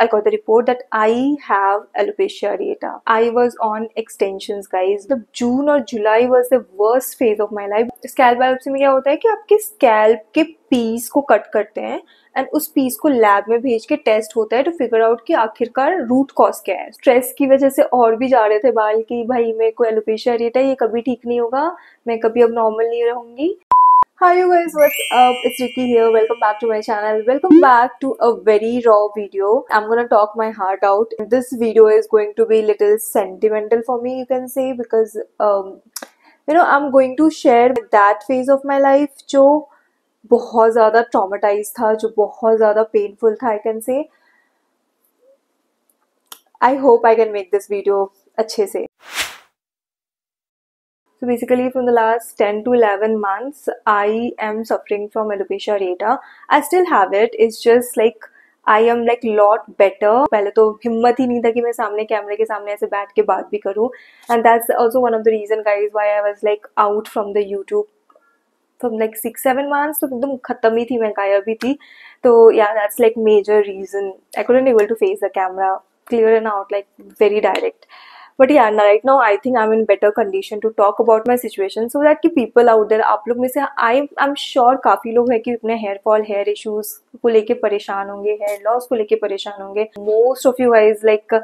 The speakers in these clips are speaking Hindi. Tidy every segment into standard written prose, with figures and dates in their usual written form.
I got the report that I have alopecia areata. I was on extensions guys. The June और July was the worst phase of my life. Scalp biopsy में क्या होता है कि आपके scalp के पीस को कट करते हैं एंड उस पीस को लैब में भेज के टेस्ट होता है टू फिगर आउट कि आखिरकार रूट कॉज क्या है. स्ट्रेस की वजह से और भी जा रहे थे बाल कि भाई मेरे को एलोपेशिया अरेटा है, ये कभी ठीक नहीं होगा, मैं कभी अब नॉर्मल नहीं रहूंगी. Hi you guys, what's up? It's Ricky here. Welcome back to my channel. Welcome back to a very raw video. I'm gonna talk my heart out. This video is going to be little sentimental for me, you can say, because I'm going to share that phase of my life जो बहुत ज़्यादा traumatized था, जो बहुत ज़्यादा painful था, I can say. I hope I can make this video अच्छे से. So basically from the last 10 to 11 months, I am suffering from alopecia areata. I still have it. It's just like I am like lot better. पहले तो हिम्मत ही नहीं था कि मैं सामने कैमरे के सामने ऐसे बैठ के बात भी करूँ. And that's also one of the reason guys why I was like out from the YouTube from like 6-7 months. तो एकदम खत्म ही थी, मैं गायब ही थी. तो yeah, that's like major reason. I couldn't able to face the camera clear and out, like very direct. But yeah, right now I think I'm in better condition to talk about my situation so that कि people out there, आप लोग में से I'm sure काफ़ी लोग हैं कि अपने hair fall, hair issues को लेके परेशान होंगे, hair loss को लेके परेशान होंगे. Most of you guys like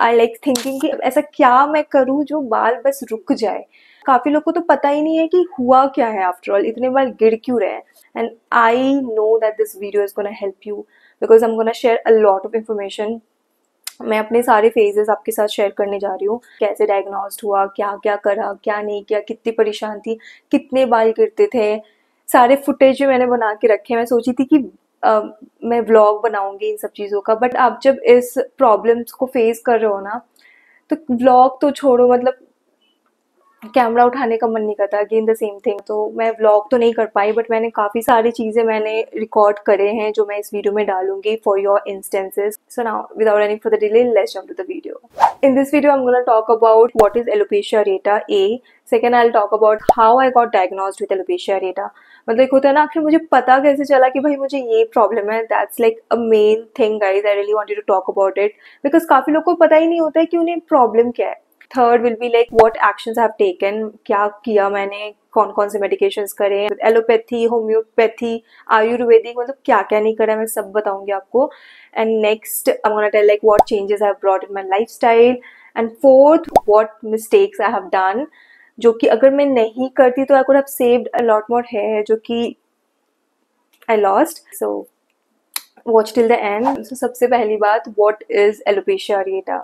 I like thinking कि ऐसा क्या मैं करूँ जो बाल बस रुक जाए. काफ़ी लोग को तो पता ही नहीं है कि हुआ क्या है after all, इतने बाल गिर क्यों रहे हैं. And I know that this video is gonna help you because I'm gonna share a lot of information. मैं अपने सारे फेजेस आपके साथ शेयर करने जा रही हूँ. कैसे डायग्नोस्ड हुआ, क्या क्या करा, क्या नहीं किया, कितनी परेशान थी, कितने बाल गिरते थे, सारे फुटेज मैंने बना के रखे. मैं सोची थी कि मैं व्लॉग बनाऊंगी इन सब चीज़ों का, बट आप जब इस प्रॉब्लम्स को फेस कर रहे हो ना तो व्लॉग तो छोड़ो, मतलब कैमरा उठाने का मन नहीं करता. Again the same thing. तो मैं व्लॉग तो नहीं कर पाई, बट मैंने काफ़ी सारी चीज़ें मैंने रिकॉर्ड करे हैं जो मैं इस वीडियो में डालूंगी for your instances. So now without any further delay let's jump to the video. In this video, I'm gonna talk about what is alopecia areata. Second, I'll talk about how I got diagnosed with alopecia areata. मतलब एक होता है ना, आखिर मुझे पता कैसे चला कि भाई मुझे ये प्रॉब्लम है. That's like a main thing, guys. I really wanted to talk about it because काफ़ी लोगों को पता ही नहीं होता है कि उन्हें प्रॉब्लम क्या है. Third will be like what actions I have taken, क्या किया मैंने, कौन कौन से मेडिकेशंस करे, एलोपैथी, होम्योपैथी, आयुर्वेदिक, मतलब क्या क्या नहीं करा, मैं सब बताऊंगी आपको. And next I am gonna tell like what changes I have brought in my lifestyle. And fourth what mistakes I have done जो कि अगर मैं नहीं करती तो I could have saved a lot more hair जो कि I lost. So watch till the end. So सबसे पहली बात, what is alopecia areata.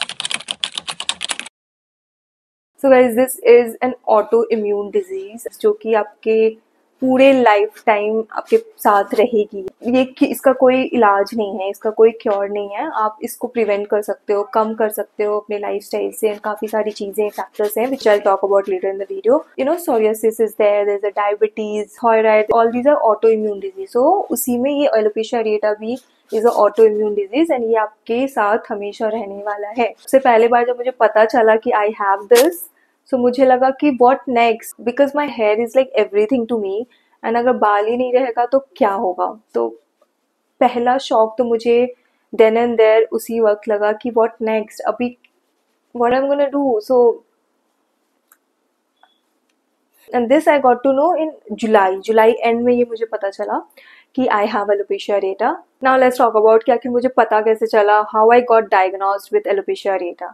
So guys, this is an autoimmune disease जो कि आपके पूरे लाइफ टाइम आपके साथ रहेगी. इसका कोई इलाज नहीं है, इसका कोई क्योर नहीं है. आप इसको प्रिवेंट कर सकते हो, कम कर सकते हो अपने लाइफस्टाइल से. काफ़ी सारी चीज़ें, फैक्टर्स हैं which I'll talk about later in the video. You know, psoriasis is there's a diabetes, thyroid, all these are autoimmune disease. So उसी में ये alopecia areata भी is a autoimmune disease and ये आपके साथ हमेशा रहने वाला है. सबसे पहले बार जब मुझे पता चला कि I have this, so मुझे लगा कि what next, because my hair is like everything to me and अगर बाल ही नहीं रहेगा तो क्या होगा. तो पहला शॉक तो मुझे then and there उसी वक्त लगा कि what next, अभी what I'm gonna do. So and this I got to know in July end में ये मुझे पता चला कि I have alopecia areata. Now let's talk about कि आखिर मुझे पता कैसे चला, how I got diagnosed with alopecia areata.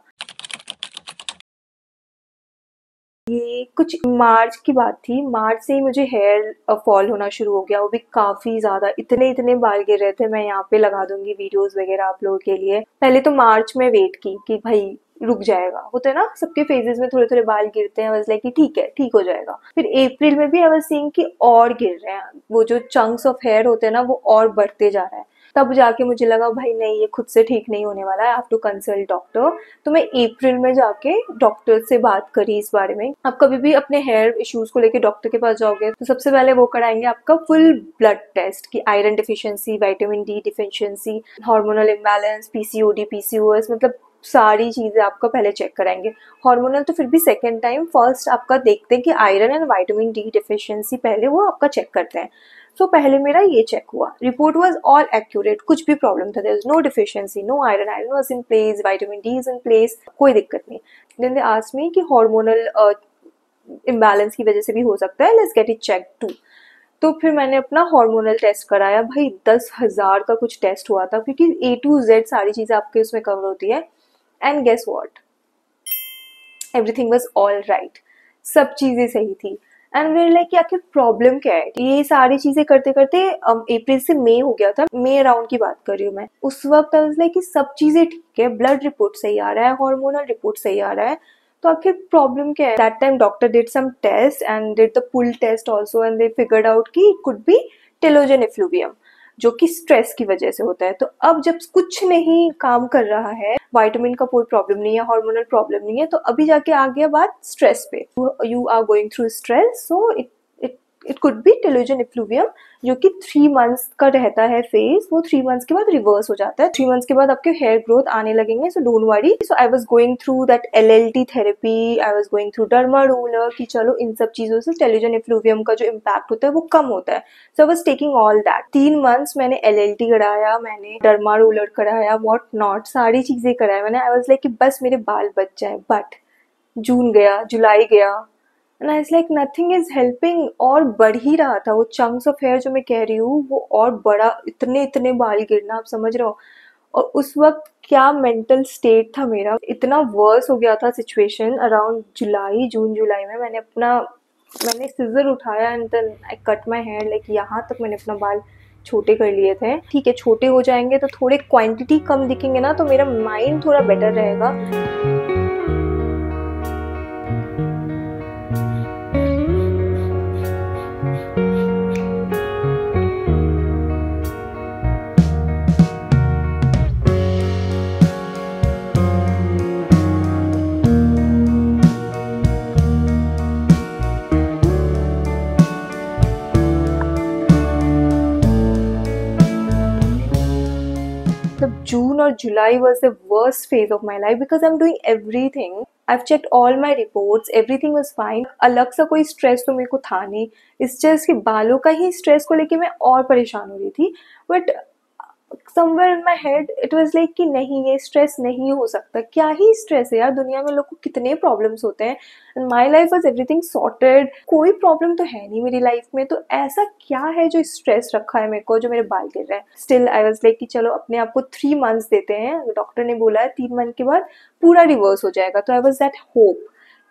ये कुछ मार्च की बात थी. मार्च से ही मुझे हेयर फॉल होना शुरू हो गया, वो भी काफ़ी ज़्यादा. इतने बाल गिर रहे थे. मैं यहाँ पे लगा दूंगी वीडियोस वगैरह आप लोगों के लिए. पहले तो मार्च में वेट की कि भाई रुक जाएगा. होता है ना, सबके फेजेस में थोड़े थोड़े बाल गिरते हैं. लाइक कि ठीक है, ठीक हो जाएगा. फिर अप्रैल में भी आई वाज सीइंग कि और गिर रहे हैं. वो जो चंक्स ऑफ हेयर होते हैं ना, वो और बढ़ते जा रहा है. तब जाके मुझे लगा भाई नहीं, ये खुद से ठीक नहीं होने वाला है, I have to consult doctor. तो मैं अप्रैल में जाके डॉक्टर से बात करी इस बारे में. आप कभी भी अपने हेयर इश्यूज को लेके डॉक्टर के पास जाओगे तो सबसे पहले वो कराएंगे आपका फुल ब्लड टेस्ट की iron deficiency, vitamin D deficiency, hormonal imbalance, PCOD, PCOS, मतलब सारी चीजें आपका पहले चेक कराएंगे. हार्मोनल तो फिर भी सेकेंड टाइम, फर्स्ट आपका देखते हैं कि iron and vitamin D deficiency पहले वो आपका चेक करते हैं. तो पहले मेरा ये चेक हुआ, रिपोर्ट वाज ऑल एक्यूरेट, कुछ भी प्रॉब्लम था, there was no deficiency, no iron was in place, vitamin D is in place, कोई दिक्कत नहीं। देन दे आस्क्ड मी कि हार्मोनल इम्बैलेंस की वजह से भी हो सकता है, let's get it check too. तो फिर मैंने अपना हार्मोनल टेस्ट कराया, भाई 10,000 का कुछ टेस्ट हुआ था, क्योंकि A to Z सारी चीजें आपके उसमें कवर होती है। And guess what, everything was all right, सब चीजें सही थी। एंड वी लाइक आखिर प्रॉब्लम क्या है। ये सारी चीजें करते करते अप्रैल से मई हो गया था, मई अराउंड की बात कर रही हूँ मैं। उस वक्त लाइक कि सब चीजें ठीक है, ब्लड रिपोर्ट सही आ रहा है, हार्मोनल रिपोर्ट सही आ रहा है, तो आखिर प्रॉब्लम क्या है। That time doctor did some test and did the pull test also and they figured out कि it could be telogen effluvium, जो कि स्ट्रेस की वजह से होता है। तो अब जब कुछ नहीं काम कर रहा है, विटामिन का कोई प्रॉब्लम नहीं है, हार्मोनल प्रॉब्लम नहीं है, तो अभी जाके आ गया बात स्ट्रेस पे। You are going through stress, so it could be telogen effluvium, जो कि 3 मंथ्स का रहता है फेज। वो 3 मंथ्स के बाद रिवर्स हो जाता है। 3 मंथ्स के बाद आपके हेयर ग्रोथ आने लगेंगे, so don't worry. So I was going through that LLT therapy, I was going through derma roller, कि चलो इन सब चीजों से टेलोजन इफ्लूवियम का जो इम्पैक्ट होता है वो कम होता है। So I was taking all that. 3 months मैंने LLT कराया, मैंने डर्मा रोलर कराया, व्हाट नॉट, सारी चीजें कराया मैंने। आई वाज लाइक कि बस मेरे बाल बच जाए। बट जून गया, जुलाई गया, and I was like nothing is helping, और बढ़ ही रहा था वो चंक्स ऑफ हेयर जो मैं कह रही हूँ, वो और बड़ा, इतने इतने बाल गिरना, आप समझ रहे हो। और उस वक्त क्या मेंटल स्टेट था मेरा, इतना वर्स हो गया था सिचुएशन। अराउंड जून जुलाई में मैंने सिजर उठाया and then I cut my hair, like यहाँ तक मैंने अपना बाल छोटे कर लिए थे। ठीक है, छोटे हो जाएंगे तो थोड़े क्वांटिटी कम दिखेंगे ना, तो मेरा माइंड थोड़ा बेटर रहेगा। June or July was the worst phase of my life because I'm doing everything. I've checked all my reports, everything was fine. अलग सा कोई स्ट्रेस तो मेरे को था नहीं, इस जस्ट कि बालों का ही स्ट्रेस को लेके मैं और परेशान हो रही थी। But somewhere in my head it was like कि नहीं, ये स्ट्रेस नहीं हो सकता, क्या ही स्ट्रेस है यार, दुनिया में लोग को कितने प्रॉब्लम्स होते हैं। And my life was everything sorted, कोई प्रॉब्लम तो है नहीं मेरी लाइफ में, तो ऐसा क्या है जो स्ट्रेस रखा है मेरे को, जो मेरे बाल गिर रहे हैं। स्टिल आई वॉज लाइक कि चलो अपने आप को 3 मंथ्स देते हैं, डॉक्टर ने बोला है 3 मंथ के बाद पूरा रिवर्स हो जाएगा। तो आई वॉज दैट होप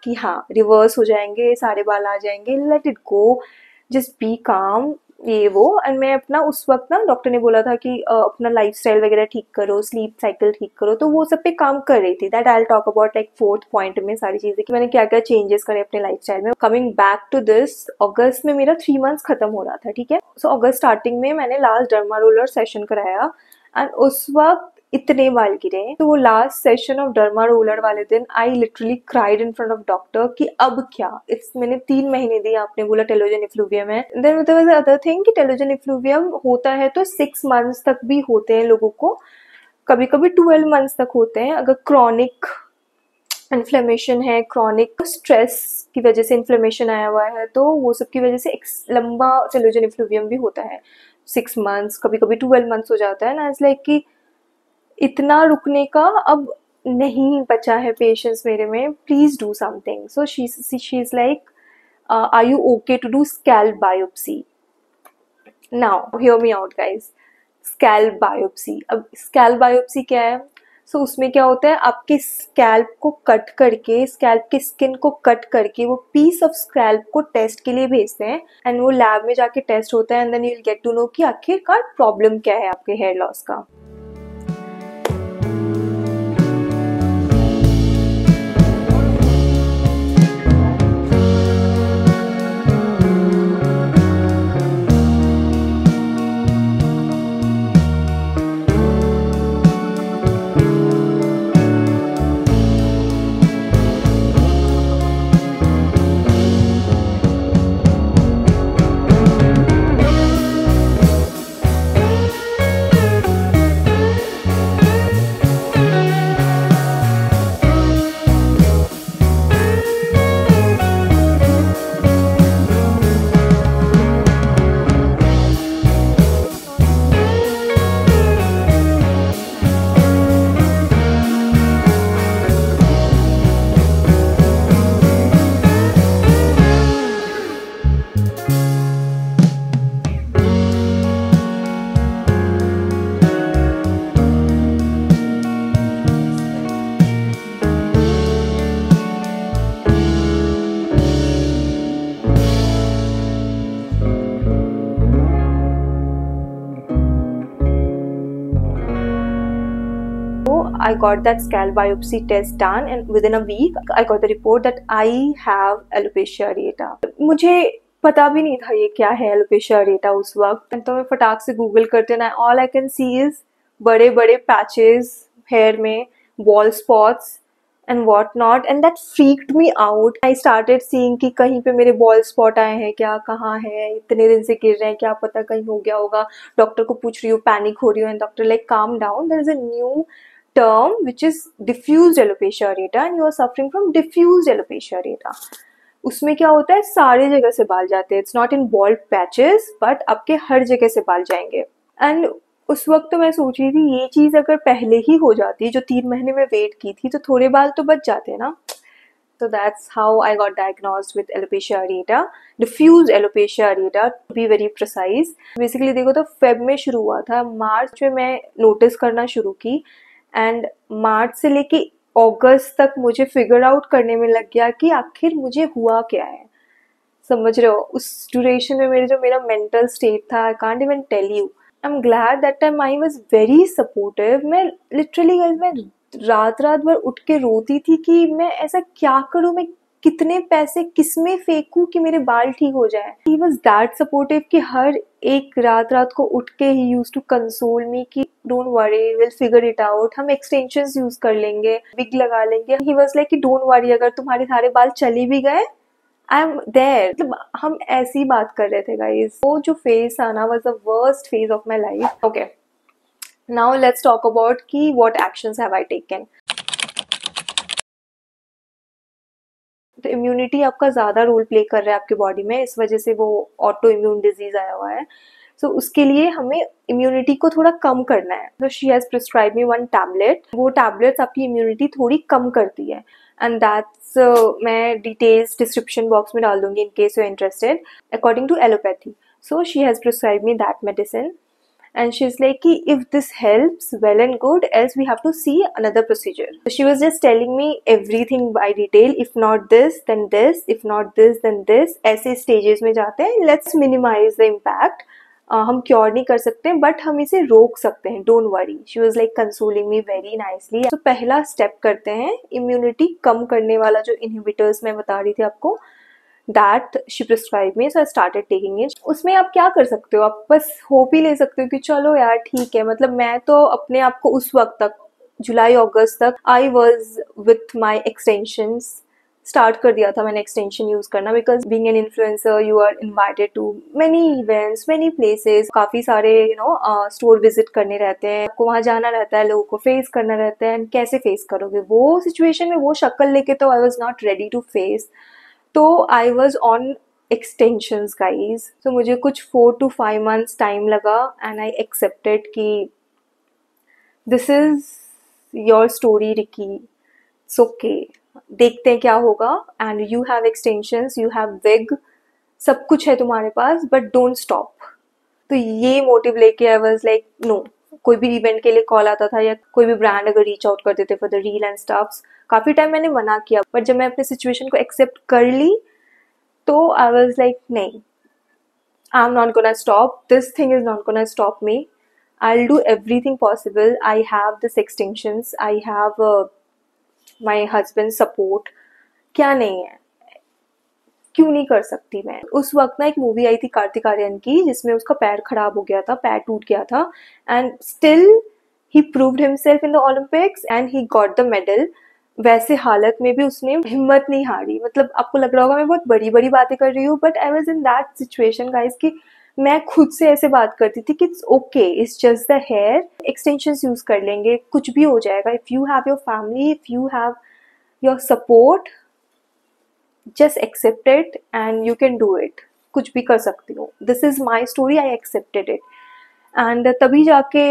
कि हाँ रिवर्स हो जाएंगे, सारे बाल आ जाएंगे, let it go, just be काम, ये वो। एंड मैं अपना उस वक्त ना, डॉक्टर ने बोला था कि अपना लाइफस्टाइल वगैरह ठीक करो, स्लीप साइकिल ठीक करो, तो वो सब पे काम कर रही थी। That I will talk about like 4th point में सारी चीजें कि मैंने क्या क्या चेंजेस करे अपने लाइफस्टाइल में। कमिंग बैक टू दिस, अगस्त में मेरा 3 मंथ्स खत्म हो रहा था, ठीक है। सो अगस्त स्टार्टिंग में मैंने लास्ट डर्मा रोलर सेशन कराया एंड उस वक्त इतने बाल गिरे। तो वो last session of derma roller वाले दिन I literally cried in front of doctor कि अब क्या, मैंने 3 महीने दिए, आपने बोला टेलोजन इफ्लूवियम है। Then there was other thing कि टेलोजन इफ्लूवियम होता है तो 6 मंथ्स तक भी होते हैं लोगों को, कभी कभी 12 मंथ्स तक होते हैं। अगर क्रॉनिक इन्फ्लेमेशन है, क्रॉनिक स्ट्रेस की वजह से इन्फ्लेमेशन आया हुआ है, तो वो सब की वजह से एक लंबा टेलोजन इफ्लूवियम भी होता है, 6 मंथ्स, कभी कभी 12 मंथ्स हो जाता है ना। इट्स लाइक कि इतना रुकने का अब नहीं बचा है पेशेंस मेरे में, please do something. So she is like, are you okay to do scalp biopsy? Now hear me out guys, scalp biopsy. अब स्कैल्प बायोप्सी क्या है? सो उसमें क्या होता है, आपके स्कैल्प को कट करके, स्कैल्प की स्किन को कट करके वो पीस ऑफ स्कैल्प को टेस्ट के लिए भेजते हैं एंड वो लैब में जाके टेस्ट होता है and then you will get to know कि आखिरकार प्रॉब्लम क्या है आपके हेयर लॉस का। I got that scalp biopsy test done and within a week I got the report that I have alopecia areata. मुझे पता भी नहीं था ये क्या है alopecia areata उस वक्त. तो मैं फटाक से गूगल करते ना all I can see is बड़े बड़े पैचेस हेयर में, bald spots and what not, and that freaked me out. I started seeing कि कहीं पे मेरे bald spot आए हैं क्या, कहाँ है, इतने दिन से गिर रहे हैं, क्या पता कहीं हो गया होगा. डॉक्टर को पूछ रही हूँ, पैनिक हो रही हूँ, and doctor like calm down, there is a new term which is diffused alopecia areata and you are suffering from diffused alopecia areata. उसमें क्या होता है, सारे जगह से बाल जाते हैं. It's not in bald patches but आपके हर जगह से बाल जाएंगे. एंड उस वक्त तो मैं सोच रही थी ये चीज अगर पहले ही हो जाती, जो 3 महीने में वेट की थी, तो थोड़े बाल तो बच जाते ना. So that's how I got diagnosed with alopecia areata, diffuse alopecia areata to be very precise. Basically देखो तो फेब में शुरू हुआ था, मार्च में मैं नोटिस करना शुरू की एंड मार्च से लेके अगस्त तक मुझे फिगर आउट करने में लग गया कि आखिर मुझे हुआ क्या है. समझ रहे हो, उस ड्यूरेशन में मेरा मेंटल स्टेट था, I can't even tell you. I am glad that time I was very supportive. मैं लिटरली मैं रात भर उठ के रोती थी कि मैं ऐसा क्या करूं, मैं कितने पैसे किसमें फेंकूं कि मेरे बाल ठीक हो जाए. ही वॉज दैट सपोर्टिव कि हर एक रात को उठ के ही यूज टू कंसोल मी कि don't worry, will figure it out, हम एक्सटेंशंस यूज कर लेंगे, विग लगा लेंगे. ही वॉज लाइक कि डोंट वरी, अगर तुम्हारे सारे बाल चली भी गए आई एम देयर. मतलब हम ऐसी बात कर रहे थे गाइस. वो जो फेज आना was the worst phase of my life. Okay, now let's talk about कि what actions have I taken. तो इम्यूनिटी आपका ज़्यादा रोल प्ले कर रहा है आपके बॉडी में, इस वजह से वो ऑटो इम्यून डिजीज आया हुआ है. सो उसके लिए हमें इम्यूनिटी को थोड़ा कम करना है. तो she has prescribe me 1 tablet. वो टैबलेट्स आपकी इम्यूनिटी थोड़ी कम करती है एंड दैट्स मैं डिटेल्स डिस्क्रिप्शन बॉक्स में डाल दूंगी in case you are interested. According to allopathy, so she has prescribe me that medicine. And she's like, if this helps, well and good, else we have to see another procedure. So she was just telling me everything by detail. If not this, then this. If not this, then this. ऐसे stages में जाते हैं. Let's minimize the impact. हम क्योर नहीं कर सकते बट हम इसे रोक सकते हैं. Don't worry. She was like consoling me very nicely. तो पहला स्टेप करते हैं इम्यूनिटी कम करने वाला, जो इनहिबिटर्स मैं बता रही थी आपको, that she prescribed me, so I started taking it. उसमें आप क्या कर सकते हो, आप बस होप ही ले सकते हो कि चलो यार ठीक है. मतलब मैं तो अपने आप को उस वक्त तक, जुलाई अगस्त तक, I was with my extensions. Start कर दिया था मैंने एक्सटेंशन यूज करना, because being an influencer you are invited to many events, many places. काफी सारे स्टोर विजिट करने रहते हैं, आपको वहां जाना रहता है, लोगों को फेस करना रहता है. एंड कैसे फेस करोगे वो सिचुएशन में, वो शक्ल लेके तो I was not ready to face. तो I was on extensions guys. तो मुझे कुछ 4 to 5 months टाइम लगा एंड आई एक्सेप्टेड कि this is your story Ricky, it's okay, देखते हैं क्या होगा. And you have extensions, you have wig, सब कुछ है तुम्हारे पास, बट डोंट स्टॉप. तो ये मोटिव लेके आई वॉज लाइक नो. कोई भी इवेंट के लिए कॉल आता था या कोई भी ब्रांड अगर रीच आउट करते थे for the reel and stuffs, काफी टाइम मैंने मना किया, बट जब मैं अपने सिचुएशन को एक्सेप्ट कर ली तो आई वाज लाइक नहीं, आई am not gonna stop, this thing is not gonna stop me. I will do everything possible. I have this extensions, I have my husband support. क्या नहीं है, क्यों नहीं कर सकती मैं. उस वक्त ना एक मूवी आई थी कार्तिक आर्यन की, जिसमें उसका पैर खराब हो गया था, पैर टूट गया था, and still he proved himself in the Olympics and he got the medal. वैसे हालत में भी उसने हिम्मत नहीं हारी. मतलब आपको लग रहा होगा मैं बहुत बड़ी बड़ी बातें कर रही हूँ, but I was in that situation guys कि मैं खुद से ऐसे बात करती थी कि it's okay, it's just the hair, extensions use कर लेंगे, कुछ भी हो जाएगा. If you have your family, if you have your support, just accept it and you can do it. कुछ भी कर सकती हो. This is my story, I accepted it. And तभी जाके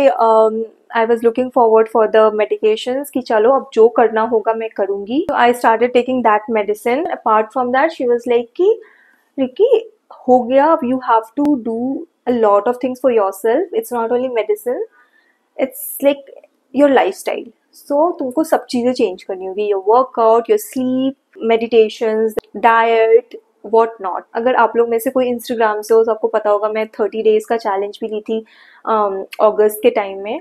I was looking forward for the medications कि चलो अब जो करना होगा मैं करूँगी. So I started taking that medicine. Apart from that, she was like कि रिकी हो गया, अब you have to do a lot of things for yourself. It's not only medicine, it's like your lifestyle. So तुमको सब चीज़ें चेंज करनी होगी, your workout, your sleep, meditations, diet, what not. अगर आप लोग में से कोई इंस्टाग्राम से हो तो आपको पता होगा मैं 30 days का चैलेंज भी ली थी अगस्त के टाइम में.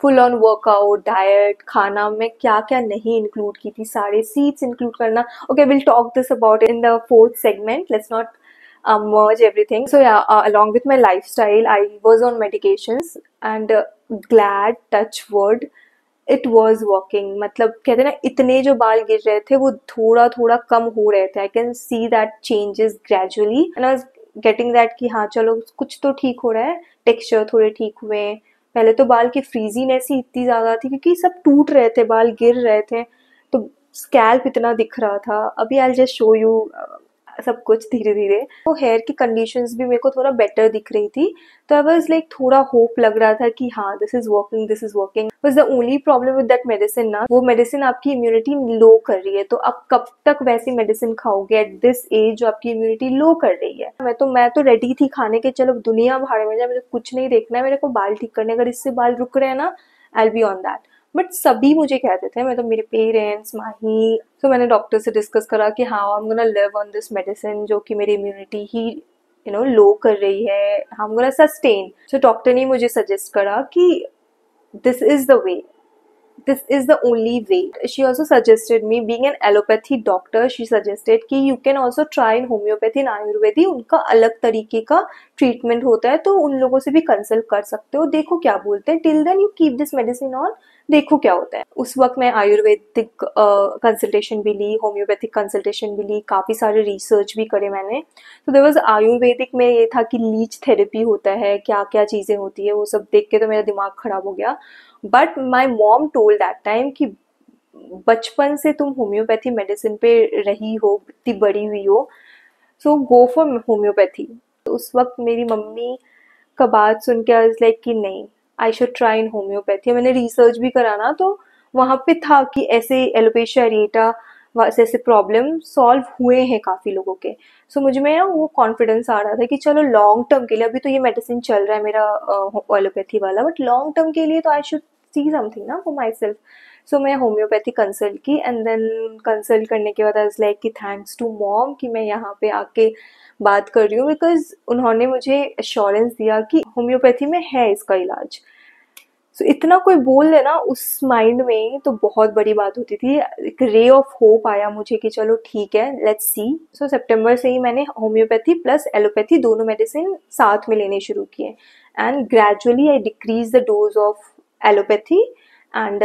फुल ऑन वर्कआउट, डाइट, खाना में क्या क्या नहीं इंक्लूड की थी, सारे सीड्स इंक्लूड करना. Okay, will talk this about in the fourth segment. Let's not merge everything. So yeah, along with my lifestyle, I was on medications and glad, touch wood, it was working. मतलब कहते हैं ना, इतने जो बाल गिर रहे थे वो थोड़ा थोड़ा कम हो रहे थे. I can see that changes gradually and I was getting that कि हाँ चलो कुछ तो ठीक हो रहा है. टेक्सचर थोड़े ठीक हुए. पहले तो बाल की फ्रीजीनेस ही इतनी ज्यादा थी क्योंकि सब टूट रहे थे, बाल गिर रहे थे, तो स्कैल्प इतना दिख रहा था. अभी आई जस्ट शो यू सब कुछ धीरे धीरे. तो हेयर की कंडीशंस भी मेरे को थोड़ा बेटर दिख रही थी. तो आई वाज लाइक थोड़ा होप लग रहा था कि हाँ this is working, this is working. बस the only problem with that medicine ना, वो मेडिसिन आपकी इम्यूनिटी लो कर रही है. तो आप कब तक वैसी मेडिसिन खाओगे एट दिस एज जो आपकी इम्यूनिटी लो कर रही है. मैं तो रेडी थी खाने के, चलो दुनिया भाड़ में जाए, मुझे कुछ नहीं देखना है, मेरे को बाल ठीक करने. अगर इससे बाल रुक रहे हैं ना, I will be on that. But सभी मुझे कहते थे, मतलब मेरे पेरेंट्स, माही. तो मैंने डॉक्टर से डिस्कस करा कि हाँ आई am gonna live on this medicine जो कि मेरी इम्यूनिटी ही लो कर रही है. आई am gonna sustain. So doctor ने मुझे सजेस्ट करा कि this is the way, this is the only way. She also suggested me, being an allopathy doctor, she suggested कि you can also try in homeopathy and आयुर्वेदी. उनका अलग तरीके का ट्रीटमेंट होता है, तो उन लोगों से भी कंसल्ट कर सकते हो, देखो क्या बोलते हैं. Till then you keep this medicine on, देखो क्या होता है. उस वक्त मैं आयुर्वेदिक कंसल्टेशन भी ली, होम्योपैथिक कंसल्टेशन भी ली, काफ़ी सारे रिसर्च भी करे मैंने. तो देयर वाज आयुर्वेदिक में ये था कि लीच थेरेपी होता है, क्या क्या चीज़ें होती है, वो सब देख के तो मेरा दिमाग खराब हो गया. But my mom told that time कि बचपन से तुम होम्योपैथी मेडिसिन पे रही हो, इतनी बड़ी हुई हो, सो गो फॉर होम्योपैथी. तो उस वक्त मेरी मम्मी का बात सुन के आई वाज लाइक कि नहीं, I should try in homeopathy. मैंने रिसर्च भी करा ना, तो वहाँ पे था कि ऐसे एलोपेशिया एरिएटा ऐसे प्रॉब्लम सॉल्व हुए हैं काफ़ी लोगों के. सो मुझ में ना वो कॉन्फिडेंस आ रहा था कि चलो लॉन्ग टर्म के लिए, अभी तो ये मेडिसिन चल रहा है मेरा एलोपैथी वाला, बट लॉन्ग टर्म के लिए तो आई शुड सी समथिंग ना फॉर माई सेल्फ. सो मैं होम्योपैथी कंसल्ट की एंड देन कंसल्ट करने के बाद आई वाज लाइक कि थैंक्स टू मॉम कि मैं यहाँ पे आके बात कर रही हूँ, बिकॉज उन्होंने मुझे एश्योरेंस दिया कि होम्योपैथी में है इसका इलाज. सो इतना कोई बोल देना उस माइंड में तो बहुत बड़ी बात होती थी. एक रे ऑफ होप आया मुझे कि चलो ठीक है, लेट्स सी. सो सितंबर से ही मैंने होम्योपैथी प्लस एलोपैथी दोनों मेडिसिन साथ में लेने शुरू किए and gradually I decrease the dose of allopathy and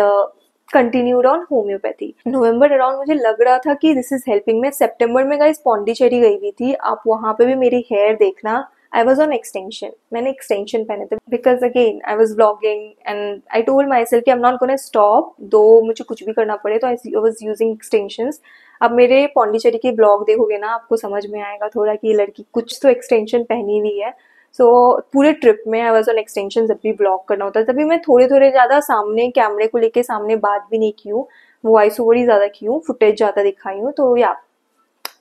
continued on homeopathy. November around मुझे लग रहा था कि दिस इज हेल्पिंग. मैं सितंबर में गाइस पौंडीचेरी गई हुई थी, आप वहां पे भी मेरी हेयर देखना. I was on extension. मैंने extension पहने थे because again I was vlogging and I told myself कि I'm not gonna stop, दो मुझे कुछ भी करना पड़े. तो I was using extensions. अब मेरे पौंडीचेरी के ब्लॉग देखोगे ना, आपको समझ में आएगा थोड़ा कि ये लड़की कुछ तो एक्सटेंशन पहनी हुई है. सो पूरे ट्रिप में आई वॉज ऑन एक्सटेंशन. जब भी ब्लॉग करना होता है तभी मैं थोड़े थोड़े ज़्यादा सामने कैमरे को लेके सामने बात भी नहीं की हूँ, वॉइस ओवर ही ज़्यादा की हूँ, फुटेज ज़्यादा दिखाई हूँ. तो या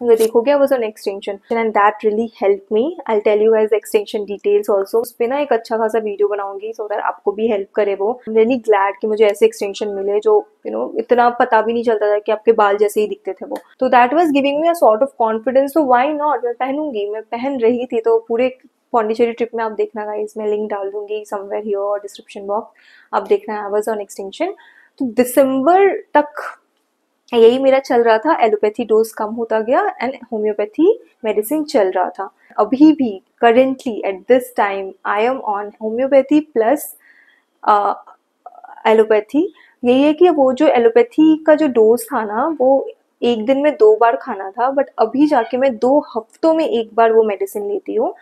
अगर देखोगे I was on extension and that really help me. I tell you guys extension details also. उस पे ना एक अच्छा खासा वीडियो बनाऊंगी सो दैट आपको भी हेल्प करे वो. आई एम रियली ग्लैड कि मुझे ऐसे एक्सटेंशन मिले जो इतना पता भी नहीं चलता था कि आपके बाल जैसे ही दिखते थे वो. तो that was giving me a sort of confidence. तो व्हाई नॉट, मैं पहनूंगी. मैं पहन रही थी. तो पूरे पौंडीचेरी ट्रिप में आप देखना गाइस, मैं लिंक डाल दूंगी समवेयर हियर और डिस्क्रिप्शन बॉक्स, आप देखना. आई वाज ऑन एक्सटेंशन. तो दिसंबर तक यही मेरा चल रहा था. एलोपैथी डोज कम होता गया एंड होम्योपैथी मेडिसिन चल रहा था. अभी भी currently at this time I am on homeopathy plus allopathy. यही है कि वो जो एलोपैथी का जो डोज था ना, वो एक दिन में 2 बार खाना था, बट अभी जाके मैं 2 हफ्तों में एक बार वो मेडिसिन लेती हूँ.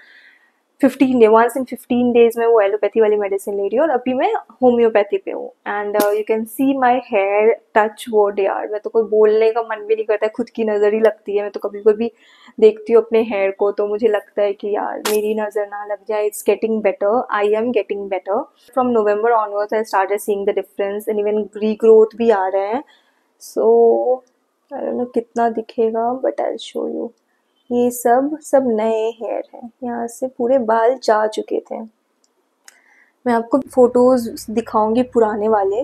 15 डेज में वो एलोपैथी वाली मेडिसिन ले रही हूँ और अभी मैं होम्योपैथी पे हूँ. And you can see my hair, touch wood. यार मैं तो कोई बोलने का मन भी नहीं करता है, खुद की नज़र ही लगती है. मैं तो कभी कभी देखती हूँ अपने हेयर को तो मुझे लगता है कि यार मेरी नज़र ना लग जाए. It's getting better, I am getting better. From November onwards I started seeing the difference and even regrowth भी आ रहे हैं. सो आई डोंट नो कितना दिखेगा but I will show you. ये सब नए हेयर हैं, यहाँ से पूरे बाल जा चुके थे. मैं आपको फोटोज दिखाऊंगी पुराने वाले.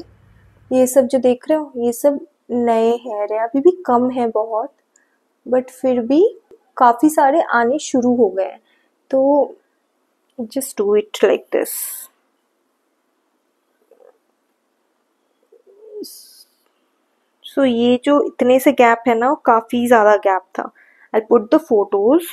ये सब जो देख रहे हो ये सब नए हेयर है. अभी भी कम है बहुत, बट फिर भी काफ़ी सारे आने शुरू हो गए हैं. तो just do it like this. So ये जो इतने से गैप है ना, काफी ज्यादा गैप था. I put the photos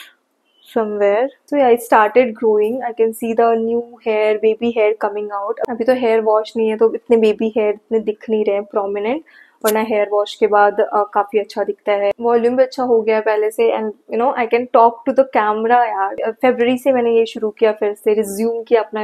somewhere. So yeah, it started growing. I can see the new hair, baby hair coming out. अभी तो hair wash नहीं है तो इतने baby hair इतने दिख नहीं रहे prominent, वरना हेयर वॉश के बाद काफी अच्छा दिखता है. वॉल्यूम भी अच्छा हो गया पहले से, and you know I can talk to the camera यार. फरवरी से मैंने ये शुरू किया, फिर से रिज्यूम किया अपना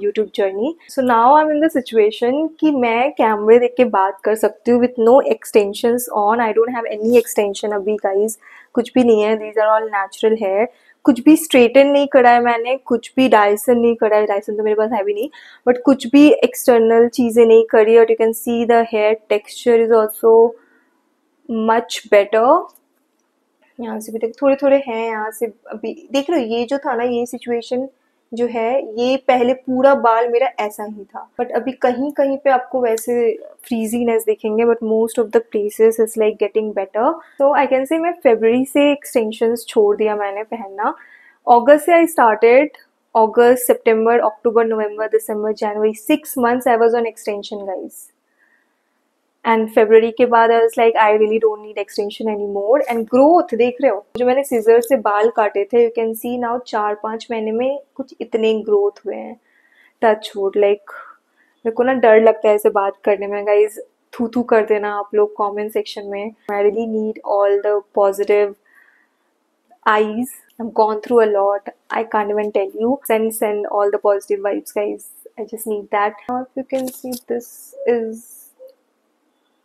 YouTube journey. So now I am in the situation कि मैं कैमरे देख के बात कर सकती हूँ with no extensions on. I don't have any extension अभी गाइज, कुछ भी नहीं है. These are all natural hair. कुछ भी स्ट्रेटन नहीं करा है मैंने, कुछ भी डायसन नहीं करा है. डायसन तो मेरे पास है भी नहीं, बट कुछ भी एक्सटर्नल चीजें नहीं करी. और you can see the hair texture is also much better. यहाँ से भी देख थोड़े थोड़े हैं, यहाँ से अभी देख रहे हो. ये जो था ना, ये सिचुएशन जो है, ये पहले पूरा बाल मेरा ऐसा ही था, बट अभी कहीं कहीं पे आपको वैसे फ्रीजीनेस दिखेंगे, but most of the places is like getting better. तो आई कैन से मैं फरवरी से एक्सटेंशंस छोड़ दिया मैंने पहनना. अगस्त से आई स्टार्टेड. अगस्त, सितंबर, अक्टूबर, नवंबर, दिसंबर, जनवरी, 6 months I was on extension guys. And फरवरी के बाद I was like I really don't need extension any more. And growth देख रहे हो, जो मैंने सीजर से बाल काटे थे, यू कैन सी नाउ 4-5 महीने में कुछ इतने ग्रोथ हुए हैं. Touch wood. लाइक मेरे को ना डर लगता है ऐसे बात करने में गाइज. थू थू कर देना आप लोग कमेंट सेक्शन में. I really need all the positive eyes. I've gone through a lot. I can't even tell you. Send all the positive vibes, guys. I just need that. Now, if you can see, this is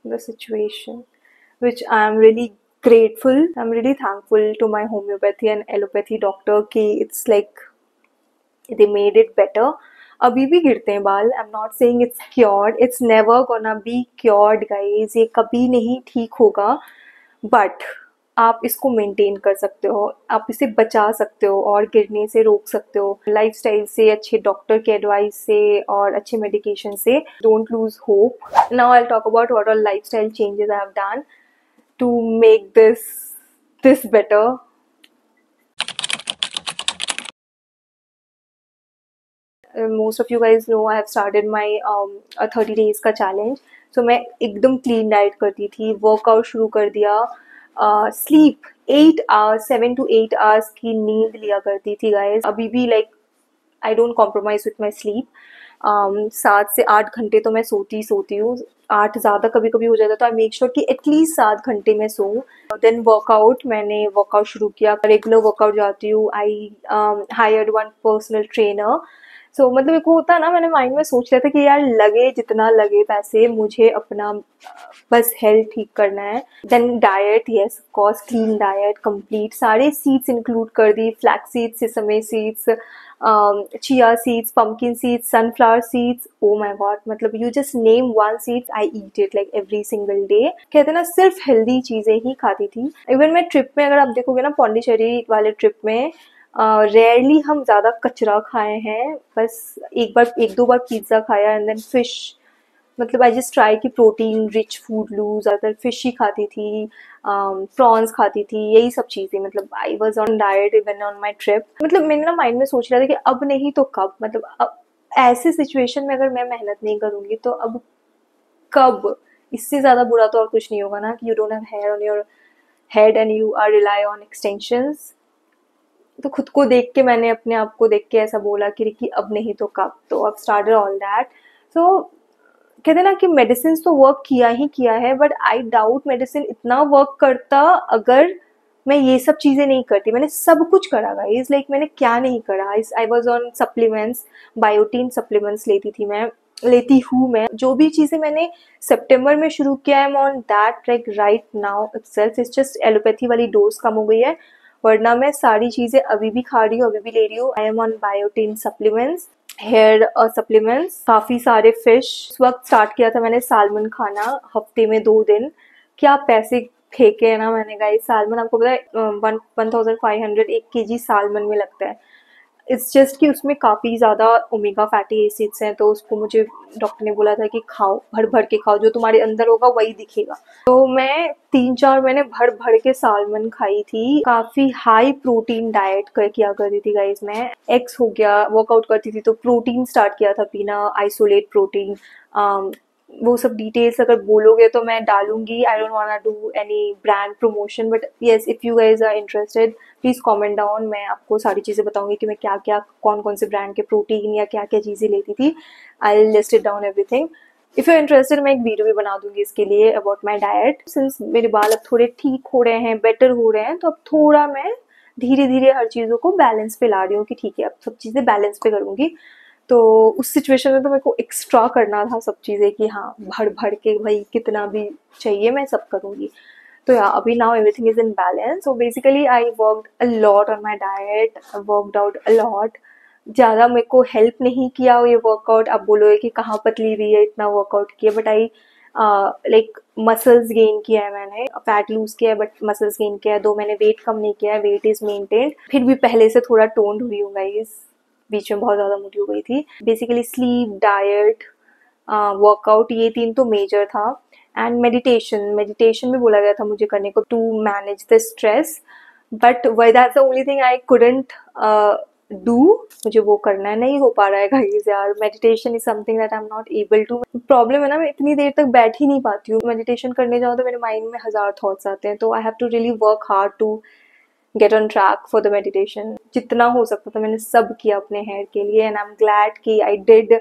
the situation, which I am really grateful. I'm really thankful to my homeopathy and allopathy doctor कि it's like they made it better. अभी भी गिरते हैं बाल. I'm not saying it's cured. It's never gonna be cured, guys. ये कभी नहीं ठीक होगा. But आप इसको मेंटेन कर सकते हो, आप इसे बचा सकते हो और गिरने से रोक सकते हो. लाइफस्टाइल से, अच्छे डॉक्टर के एडवाइस से और अच्छे मेडिकेशन से. Don't lose hope. Now I will talk about what all lifestyle changes I have done to make this better. Most of you guys know I have started my 30 days का challenge. So मैं एकदम clean diet करती थी, वर्कआउट शुरू कर दिया. स्लीप 8 hours, 7 to 8 hours की नींद लिया करती थी गाइज. अभी भी like I don't compromise with my sleep. 7 से 8 घंटे तो मैं सोती हूँ. 8 ज़्यादा कभी कभी हो जाता, तो आई मेक श्योर कि एटलीस्ट 7 घंटे में सोऊं. देन मैंने वर्कआउट शुरू किया. रेगुलर वर्कआउट जाती हूँ. I hired one personal trainer. So मतलब मेरे को होता ना, मैंने माइंड में सोच लिया था कि यार लगे जितना लगे पैसे, मुझे अपना बस हेल्थ ठीक करना है. Then diet, yes of course, clean diet complete. सारे सीड्स इंक्लूड कर दी. Flax seeds, sesame seeds, chia seeds, pumpkin seeds, sunflower seeds. Oh my god, मतलब you just name one seeds, I eat it like every single day. कहते ना, सिर्फ हेल्दी चीजें ही खाती थी. इवन मैं ट्रिप में, अगर आप देखोगे ना, पौंडीचेरी वाले ट्रिप में रेयरली हम ज़्यादा कचरा खाए हैं. बस एक दो बार पिज्ज़ा खाया एंड देन फिश. मतलब आई जस्ट ट्राई कि प्रोटीन रिच फूड लूँ. ज़्यादातर फिश ही खाती थी, प्रॉन्स खाती थी, यही सब चीज़ें. मतलब आई was on diet even on my trip. मतलब मैंने ना माइंड में सोच रहा था कि अब नहीं तो कब. मतलब अब ऐसे सिचुएशन में अगर मैं मेहनत नहीं करूँगी तो अब कब. इससे ज़्यादा बुरा तो और कुछ नहीं होगा ना, कि you don't have hair on your head and you are rely on extensions. तो खुद को देख के, मैंने अपने आप को देख के ऐसा बोला कि अब नहीं तो कब. तो अब स्टार्टेड ऑल दैट. सो कहते ना कि मेडिसिन तो वर्क किया ही किया है, बट आई डाउट मेडिसिन इतना वर्क करता अगर मैं ये सब चीज़ें नहीं करती. मैंने सब कुछ करा गाइस. लाइक मैंने क्या नहीं करा. आई was on supplements, biotin supplements लेती हूँ मैं. जो भी चीज़ें मैंने सितंबर में शुरू किया है, आई am on that like right now itself. It's just allopathy वाली डोज कम हो गई है, वरना मैं सारी चीज़ें अभी भी खा रही हूँ, अभी भी ले रही हूँ. I am on biotin supplements, hair supplements, काफ़ी सारे फिश. इस वक्त स्टार्ट किया था मैंने सालमन खाना, हफ्ते में 2 दिन. क्या पैसे फेंके है ना मैंने गाइस. सालमन आपको पता है 1500 1 kg सालमन में लगता है. इट्स जस्ट कि उसमें काफ़ी ज़्यादा ओमेगा फैटी एसिड्स हैं, तो उसको मुझे डॉक्टर ने बोला था कि खाओ, भर भर के खाओ, जो तुम्हारे अंदर होगा वही दिखेगा. तो मैं 3-4 महीने भर भर के सालमन खाई थी. काफ़ी हाई प्रोटीन डाइट किया करती थी गाइज. मैं एग्स हो गया, वर्कआउट करती थी तो प्रोटीन स्टार्ट किया था पीना, आइसोलेट प्रोटीन. वो सब डिटेल्स अगर बोलोगे तो मैं डालूंगी. I don't want to do any brand promotion, but yes if you guys are interested please comment down. मैं आपको सारी चीज़ें बताऊंगी कि मैं क्या क्या कौन कौन से ब्रांड के प्रोटीन या क्या क्या चीज़ें लेती थी. I list it down everything. If you interested मैं एक वीडियो भी बना दूंगी इसके लिए अबाउट माई डाइट. सिंस मेरे बाल अब थोड़े ठीक हो रहे हैं, बेटर हो रहे हैं, तो अब थोड़ा मैं धीरे धीरे हर चीज़ों को बैलेंस पे ला रही हूँ कि ठीक है अब सब चीज़ें बैलेंस पे करूंगी. तो उस सिचुएशन में तो मेरे को एक्स्ट्रा करना था सब चीज़ें कि हाँ भर भर के भाई कितना भी चाहिए मैं सब करूँगी. तो या अभी now everything is in balance. So basically I worked a lot on my diet, worked out a lot. ज़्यादा मेरे को हेल्प नहीं किया ये वर्कआउट. आप बोलोगे कि कहाँ पतली हुई है इतना वर्कआउट किया, but I like muscles gain किया है मैंने, फैट लूज किया है बट मसल्स गेन किया है. 2 महीने वेट कम नहीं किया है, वेट इज मेंटेन्ड. फिर भी पहले से थोड़ा टोन्ड हुई हूँ गाइस, बीच में बहुत ज़्यादा मोटी हो गई थी. बेसिकली स्लीप, डाइट, वर्कआउट, ये 3 तो मेजर था. एंड मेडिटेशन भी बोला गया था मुझे करने को to manage the stress, but why that's the only thing I couldn't do. मुझे वो करना नहीं हो पा रहा है गाइस यार. Meditation is something that I am not able to. Problem है ना, मैं इतनी देर तक बैठ ही नहीं पाती हूँ. मेडिटेशन करने जाऊँ तो मेरे माइंड में 1000 थॉट्स आते हैं. तो I have to really work hard to get on track for the meditation. जितना हो सकता था मैंने सब किया अपने हेयर के लिए, एंड आई एम ग्लैड कि I did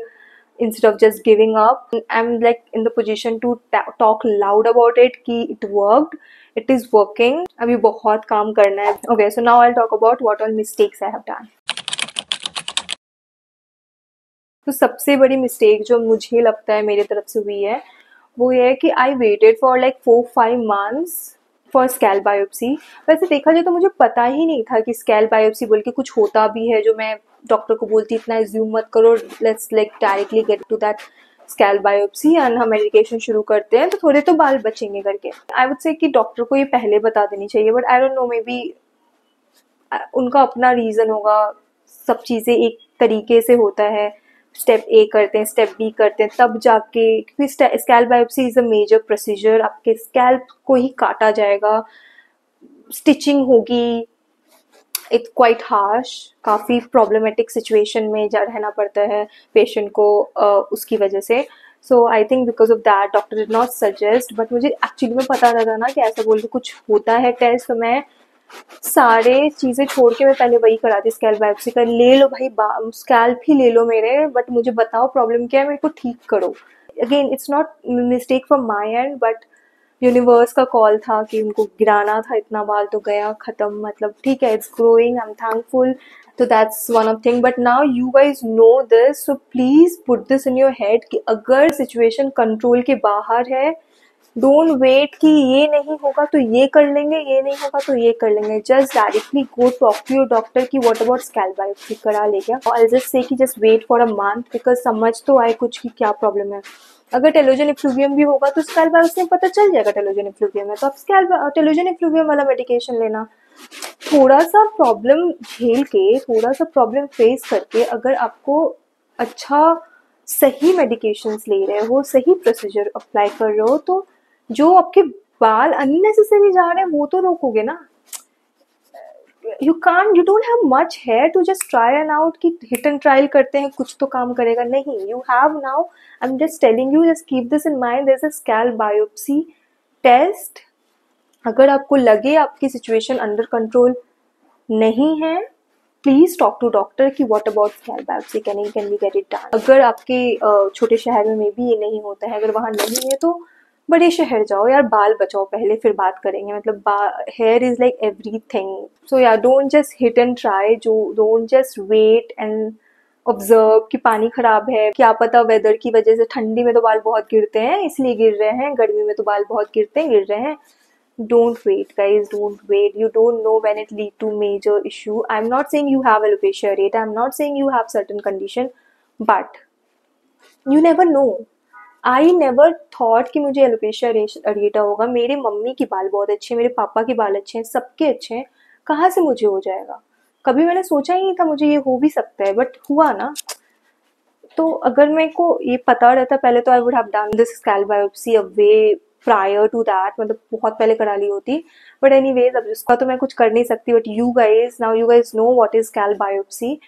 instead of just giving up. I'm like in the position to talk loud about it कि it worked, it is working. अभी बहुत काम करना है. Okay, so now I'll talk about what all mistakes I have done. तो सबसे बड़ी मिस्टेक जो मुझे लगता है मेरी तरफ से हुई है वो ये है कि I waited for like 4-5 months for scalp biopsy. वैसे देखा जाए तो मुझे पता ही नहीं था कि स्कैल बायोप्सी बोल के कुछ होता भी है, जो मैं डॉक्टर को बोलती इतना एज्यूम मत करो, let's like directly get to that scalp biopsy and हम मेडिकेशन शुरू करते हैं तो थोड़े तो बाल बचेंगे करके. आई वुड से कि डॉक्टर को ये पहले बता देनी चाहिए, but I don't no, may be उनका अपना रीज़न होगा. सब चीज़ें एक तरीके से होता है, स्टेप ए करते हैं, स्टेप बी करते हैं, तब जाके, क्योंकि scalp biopsy is a major procedure. आपके स्कैल्प को ही काटा जाएगा, स्टिचिंग होगी, इट्स क्वाइट हार्श. काफ़ी प्रॉब्लमेटिक सिचुएशन में जा रहना पड़ता है पेशेंट को उसकी वजह से. So I think because of that doctor did not suggest, but मुझे एक्चुअली में पता था ना कि ऐसा बोल के कुछ होता है टेस्ट. तो मैं सारे चीज़ें छोड़ के मैं पहले वही कराती. स्कैल्प बायोप्सी कर ले लो भाई, स्कैल्प ही ले लो मेरे, बट मुझे बताओ प्रॉब्लम क्या है, मेरे को ठीक करो. Again it's not mistake from my and, but universe का कॉल था कि उनको गिराना था. इतना बाल तो गया खत्म, मतलब ठीक है, it's growing, I am thankful. तो that's one of thing. But now you guys know this, so please put this in your head कि अगर सिचुएशन कंट्रोल के बाहर है, डोंट वेट कि ये नहीं होगा तो ये कर लेंगे, ये नहीं होगा तो ये कर लेंगे. Just directly go talk to your doctor कि व्हाट अबाउट स्कैल्प बायोप्सी करा ले क्या. I just say that just wait for a month, because समझ तो आए कुछ कि क्या प्रॉब्लम है. अगर टेलोजन इफ्लूवियम भी होगा तो स्कैल्प बायोप्सी में पता चल जाएगा टेलोजन इफ्लूवियम है, तो आप स्कैल्प टेलोजन इफ्लूवियम वाला मेडिकेशन लेना. थोड़ा सा प्रॉब्लम झेल के, थोड़ा सा प्रॉब्लम फेस करके अगर आपको अच्छा सही मेडिकेशंस ले रहे हो, सही प्रोसीजर अप्लाई कर रहे हो, तो जो आपके बाल अननेसेसरी जा रहे हैं वो तो रोकोगे ना. You don't have much hair to just try and out कि हिट एंड ट्रायल करते हैं कुछ तो काम करेगा. नहीं, you have now, I am just telling you, just keep this in mind, there is a scalp biopsy test. अगर आपको लगे आपकी सिचुएशन अंडर कंट्रोल नहीं है, प्लीज टॉक टू डॉक्टर कि what about scalp biopsy, can we get it done. अगर आपके छोटे शहर में मे बी ये नहीं होता है, अगर वहाँ नहीं है तो बड़े शहर जाओ यार, बाल बचाओ पहले, फिर बात करेंगे. मतलब hair is like everything. So यार don't just hit and try, don't just wait and observe कि पानी खराब है, क्या पता वेदर की वजह से, ठंडी में तो बाल बहुत गिरते हैं इसलिए गिर रहे हैं, गर्मी में तो बाल बहुत गिर रहे हैं. Don't wait guys, don't wait. You don't know when it lead to major issue. I'm not saying you have alopecia areata, I'm not saying you have certain condition, but you never know. I never thought कि मुझे alopecia areata होगा. मेरे मम्मी की बाल बहुत अच्छे हैं, मेरे पापा के बाल अच्छे हैं, सबके अच्छे हैं, कहाँ से मुझे हो जाएगा. कभी मैंने सोचा ही नहीं था मुझे ये हो भी सकता है, बट हुआ ना. तो अगर मेरे को ये पता रहता पहले तो I would have done this scalp biopsy a way prior to that, मतलब बहुत पहले करा ली होती. बट एनीवेज अब इसका तो मैं कुछ कर नहीं सकती. But you guys know what is scalp biopsy.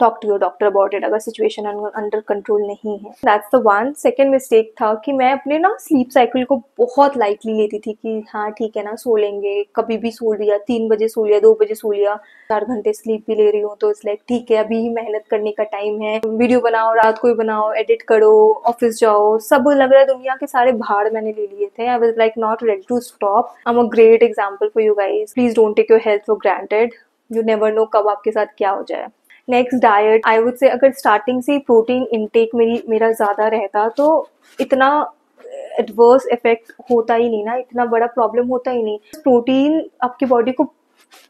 Talk to your doctor about it अगर सिचुएशन अंडर कंट्रोल नहीं है. That's the one. Second mistake था कि मैं अपने ना स्लीप साइकिल को बहुत लाइटली लेती थी कि हाँ ठीक है ना, सो लेंगे, कभी भी सो लिया, 3 बजे सो लिया, 2 बजे सो लिया, 4 घंटे स्लीप भी ले रही हूँ तो इट्स लाइक ठीक है, अभी ही मेहनत करने का टाइम है, वीडियो बनाओ, रात को ही बनाओ, एडिट करो, ऑफिस जाओ, सब लग रहा है दुनिया के सारे भाड़ मैंने ले लिए थे. I was like not ready to stop. I am a great example for you guys. Please don't take your health for granted. You never know कब आपके साथ क्या हो जाए. Next diet, I would say अगर स्टार्टिंग से प्रोटीन इनटेक मेरा ज़्यादा रहता तो इतना एडवर्स इफेक्ट होता ही नहीं ना, इतना बड़ा प्रॉब्लम होता ही नहीं. प्रोटीन आपकी बॉडी को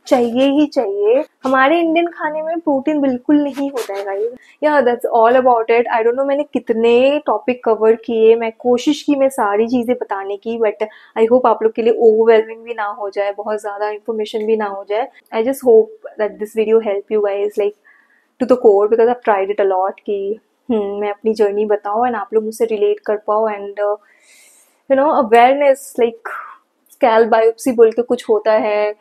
चाहिए ही चाहिए. हमारे इंडियन खाने में प्रोटीन बिल्कुल नहीं होता है गाइस. या that's all about it. I don't no मैंने कितने टॉपिक कवर किए, मैं कोशिश की मैं सारी चीज़ें बताने की, बट आई होप आप लोग के लिए ओवरवेलमिंग भी ना हो जाए, बहुत ज़्यादा इन्फॉर्मेशन भी ना हो जाए. I just hope that this video help you guys like to the core because I tried it a lot कि मैं अपनी जर्नी बताऊँ एंड आप लोग मुझसे रिलेट कर पाओ. And you know awareness like scalp biopsy बोल के कुछ होता है,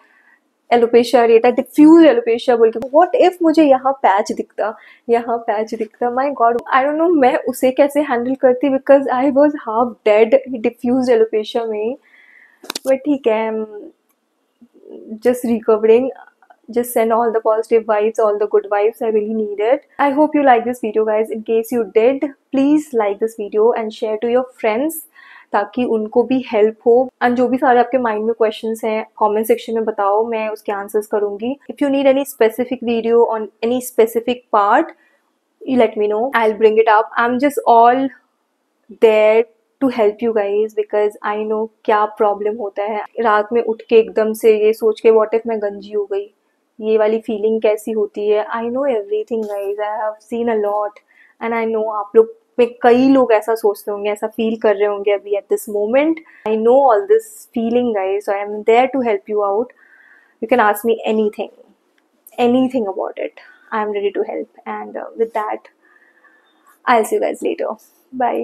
एलोपेशिया एरिएटा, डिफ्यूज एलोपेशिया बोल के. व्हाट इफ मुझे यहाँ पैच दिखता, my god, I don't know मैं उसे कैसे हैंडल करती because I was half dead diffuse alopecia में. बट ठीक है, just recovering. Just send all the positive vibes, all the good vibes. I really need it. I hope you like this video guys. In case you did, please like this video and share to your friends ताकि उनको भी हेल्प हो. एंड जो भी सारे आपके माइंड में क्वेश्चंस हैं कमेंट सेक्शन में बताओ, मैं उसके आंसर्स करूंगी. If you need any specific video on any specific part, you let me know. I'll bring it up. I'm just all there to help you guys because I know क्या प्रॉब्लम होता है. रात में उठ के एकदम से ये सोच के what if मैं गंजी हो गई, ये वाली फीलिंग कैसी होती है. I know everything guys, I have seen a lot and I know आप लोग में कई लोग ऐसा सोचते होंगे, ऐसा फील कर रहे होंगे अभी at this moment. I know all this feeling guys, so I am there to help you out. You can ask me anything about it. I am ready to help. And with that, I'll see you guys later. Bye.